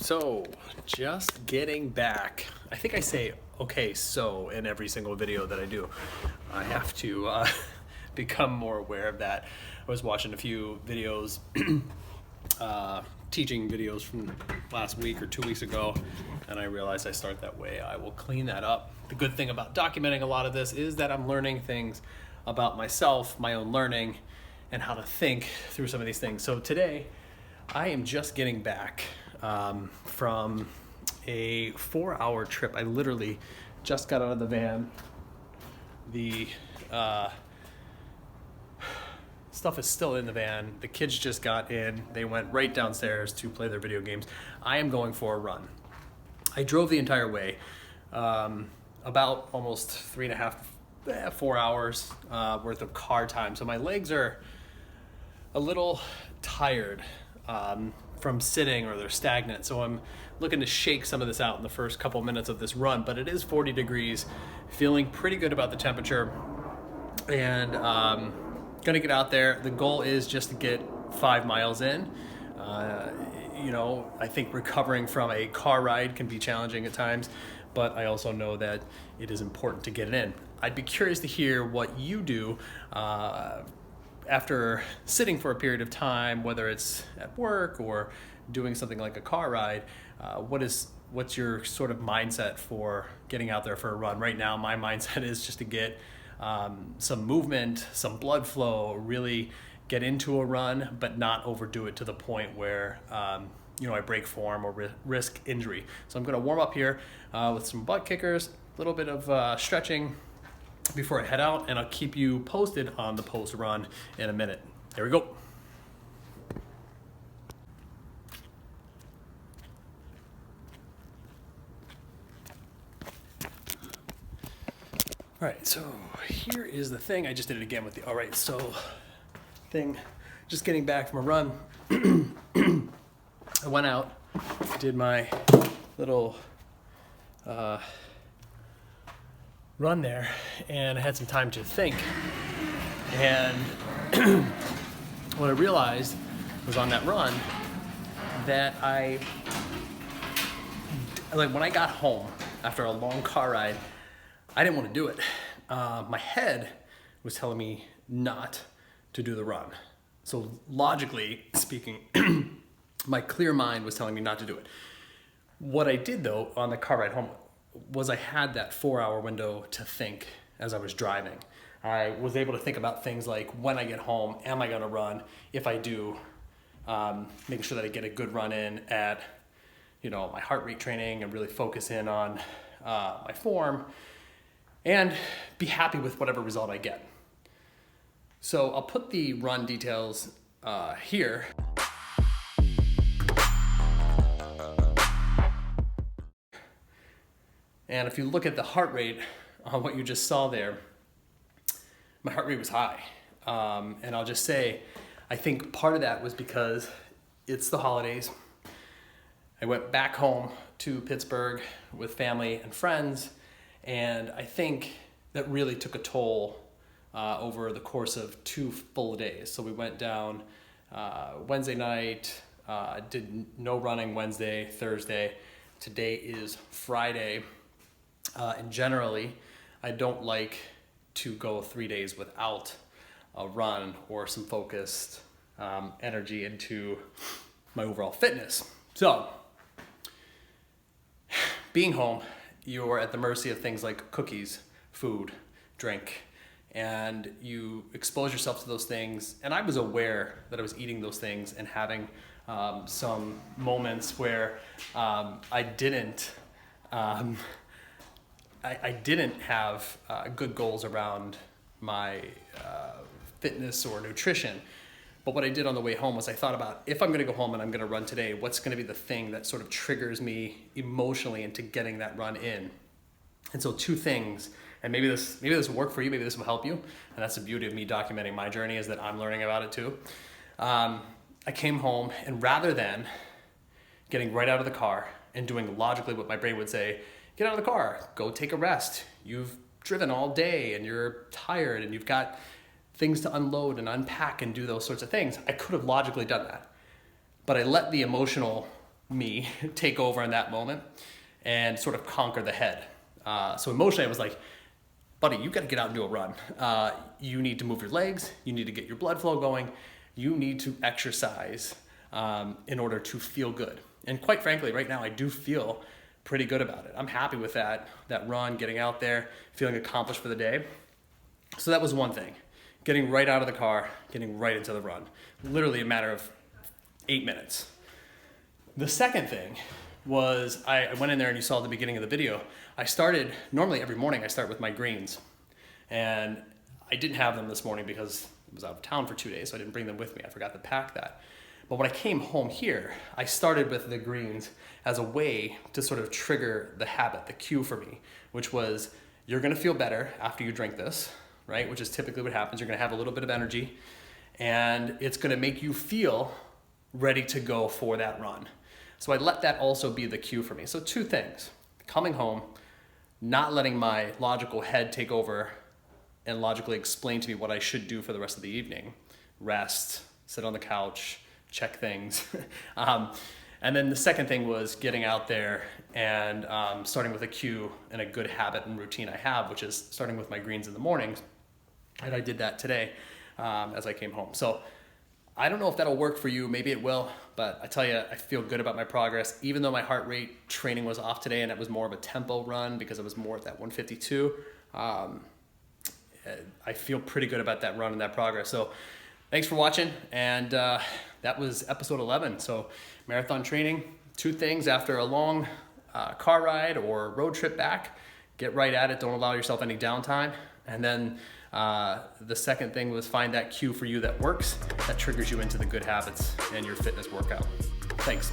So, just getting back. I think I say, okay, so in every single video that I do. I have to become more aware of that. I was watching a few videos, teaching videos from last week or 2 weeks ago, and I realized I start that way. I will clean that up. The good thing about documenting a lot of this is that I'm learning things about myself, my own learning, and how to think through some of these things. So today, I am just getting back from a 4-hour trip. I literally just got out of the van. The stuff is still in the van. The kids just got in. They went right downstairs to play their video games. I am going for a run. I drove the entire way, about almost 3.5, 4 hours worth of car time. So my legs are a little tired from sitting, or they're stagnant. So I'm looking to shake some of this out in the first couple minutes of this run, but it is 40 degrees, feeling pretty good about the temperature, and gonna get out there. The goal is just to get 5 miles in. I think recovering from a car ride can be challenging at times, but I also know that it is important to get it in. I'd be curious to hear what you do after sitting for a period of time, whether it's at work or doing something like a car ride. What's your sort of mindset for getting out there for a run? Right now, my mindset is just to get some movement, some blood flow, really get into a run, but not overdo it to the point where I break form or risk injury. So I'm going to warm up here with some butt kickers, a little bit of stretching before I head out, and I'll keep you posted on the post run in a minute. Here we go. All right, so here is the thing. I just did it again with the, all right, so thing, just getting back from a run. I went out, did my little run there, and I had some time to think. And what I realized was on that run that when I got home after a long car ride, I didn't want to do it. My head was telling me not to do the run. So logically speaking, my clear mind was telling me not to do it. What I did though on the car ride home was I had that 4-hour window to think as I was driving. I was able to think about things like, when I get home, am I gonna run? If I do, making sure that I get a good run in at my heart rate training, and really focus in on my form, and be happy with whatever result I get. So I'll put the run details here. And if you look at the heart rate on what you just saw there, my heart rate was high. And I'll just say, I think part of that was because it's the holidays. I went back home to Pittsburgh with family and friends, and I think that really took a toll over the course of 2 full days. So we went down Wednesday night, did no running Wednesday, Thursday. Today is Friday. And generally, I don't like to go 3 days without a run or some focused energy into my overall fitness. So, being home, you're at the mercy of things like cookies, food, drink, and you expose yourself to those things. And I was aware that I was eating those things and having some moments where I didn't have good goals around my fitness or nutrition. But what I did on the way home was I thought about, if I'm going to go home and I'm going to run today, what's going to be the thing that sort of triggers me emotionally into getting that run in? And so 2 things, and maybe this will work for you, maybe this will help you, and that's the beauty of me documenting my journey, is that I'm learning about it too. I came home, and rather than getting right out of the car and doing logically what my brain would say, get out of the car, go take a rest. You've driven all day and you're tired and you've got things to unload and unpack and do those sorts of things. I could have logically done that, but I let the emotional me take over in that moment and sort of conquer the head. So emotionally, I was like, buddy, you got to get out and do a run. You need to move your legs. You need to get your blood flow going. You need to exercise in order to feel good. And quite frankly, right now, I do feel pretty good about it. I'm happy with that run, getting out there, feeling accomplished for the day. So that was one thing, getting right out of the car, getting right into the run. Literally a matter of 8 minutes. The second thing was I went in there, and you saw at the beginning of the video, normally every morning I start with my greens. And I didn't have them this morning because I was out of town for 2 days, so I didn't bring them with me. I forgot to pack that. But when I came home here, I started with the greens as a way to sort of trigger the habit, the cue for me, which was you're gonna feel better after you drink this, right? Which is typically what happens. You're gonna have a little bit of energy, and it's gonna make you feel ready to go for that run. So I let that also be the cue for me. So 2 things, coming home, not letting my logical head take over and logically explain to me what I should do for the rest of the evening. Rest, sit on the couch, check things. And then the second thing was getting out there and starting with a cue and a good habit and routine I have, which is starting with my greens in the mornings. And I did that today as I came home. So I don't know if that'll work for you. Maybe it will, but I tell you, I feel good about my progress. Even though my heart rate training was off today and it was more of a tempo run because it was more at that 152, I feel pretty good about that run and that progress. So thanks for watching. And that was episode 11. So marathon training, 2 things after a long car ride or road trip back, get right at it. Don't allow yourself any downtime. And then the second thing was find that cue for you that works, that triggers you into the good habits and your fitness workout. Thanks.